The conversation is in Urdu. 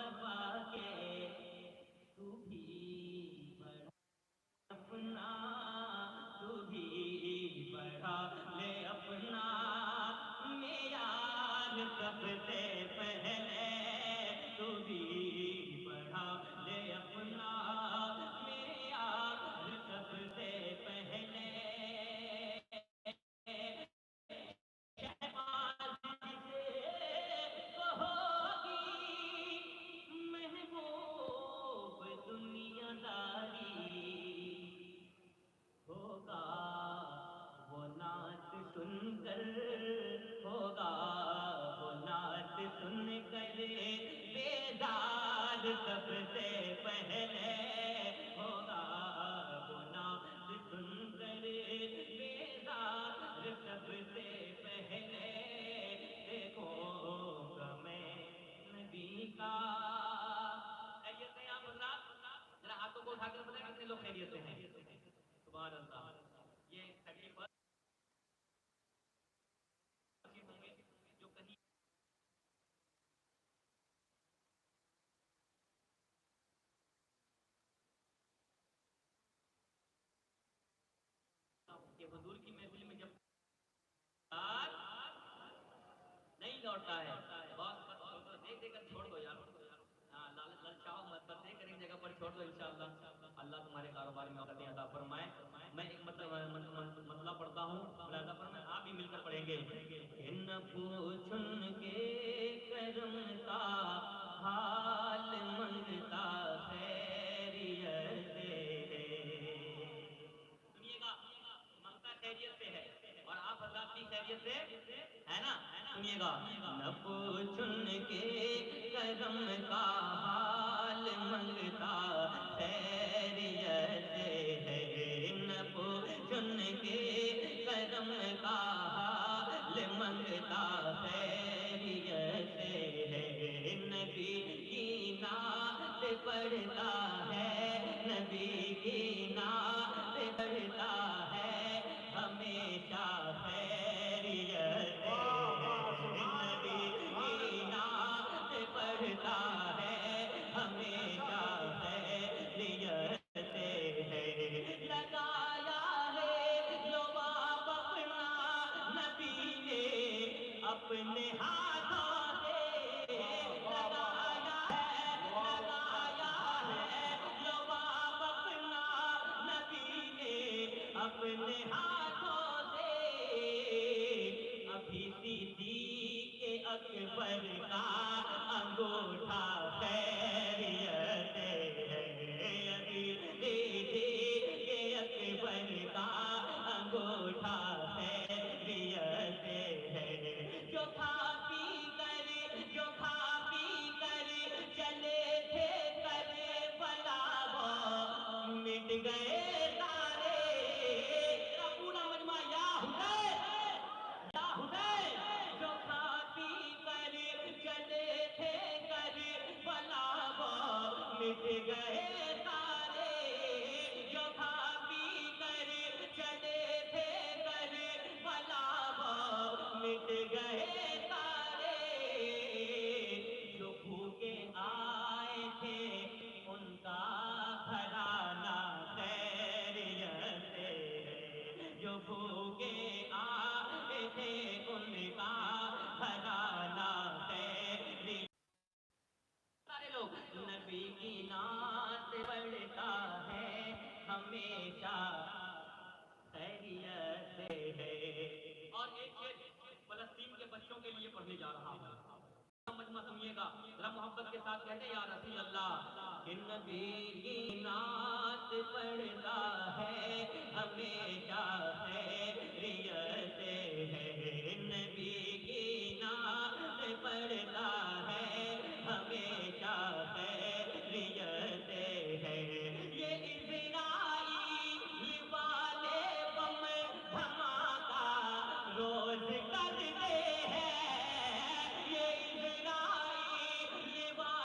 مصطفیٰ کے تو بھی بڑھا اپنا، تو بھی بڑھا لے اپنا معیار سب سے پہلے، تو بھی بڑھا لے اپنا معیار سب سے پہلے۔ محبوب دنیا داری ہوگا وہ نعت سن کر، ہوگا وہ نعت سن کر بیدار سب سے پہلے، ہوگا وہ نعت سن کر بیدار سب سے پہلے۔ دیکھو میں نبی کا خیریت سے آپ حضرات ذرا ہاتھوں کو اٹھا کر بتائیں کتنے لوگ خیریت سے ہیں؟ سبحان اللہ۔ یہ تکلیف ہوں گے جو کہیں کہ حضور کی محفل میں جب نہیں لوٹتا ہے، بہت دیکھ دیکھ کر چھوڑ دو یار، ہاں للچاؤ مت، بس ایک ایک جگہ پر چھوڑ دو، انشاءاللہ اللہ تمہارے کاروبار میں برکتیں عطا فرمائے۔ میں ایک مسئلہ پڑھتا ہوں، ملاحظہ فرمائیں، آپ بھی مل کر پڑھیں گے۔ ان پوچھن کے کرم کا حال منگتا خیریت سے ہے، سنیے گا، منگتا خیریت سے ہے اور آپ حضرات کی خیریت سے ہے نا؟ سنیے گا، نہ پوچھن کے کرم کا حال منگتا خیریت سے ہے، نہ پوچھن کے کرم کا حال منگتا خیریت سے ہے، نبی کی نعت پڑھتا ہے، نبی کی نعت پڑھتا ہے ہمیشہ خیریت سے ہے، نبی کی نعت پڑھتا ہے ہمیشہ خیریت سے ہے، لگایا ہے لباب اپنا نبی نے اپنے ہاتھوں سے، لگایا ہے لباب اپنا نبی نے اپنے ہاتھوں سے، ابھی صدیق اکبر کا انگوٹھا خیریت سے ہے، ابھی صدیق اکبر کا انگوٹھا خیریت سے ہے، جو کھا پی کر چلے تھے کربلا وہ مٹ گئے سارے، میرا پورا مجمع یا حسین یا حسین، جو کھا پی کر چلے تھے کربلا وہ مٹ گئے سارے، جو کھا پی کر چلے تھے کربلا وہ مٹ گئے سارے، جو بھوکے آئے تھے ان کا گھرانہ خیریت سے ہے، جو بھوکے آئے تھے ان کا گھرانہ خیریت، سارے لوگ نبی کی نعت پڑھتا ہے ہمیشہ خیریت سے ہے۔ اور ایک شعر فلسطین کے بچوں کے لیے پڑھنے جا رہا ہوں، مجمع سنیے گا ذرا محبت کے ساتھ کہتے ہیں یا رسول اللہ، کہ نبی کی نعت پڑھتا ہے ہمیشہ خیریت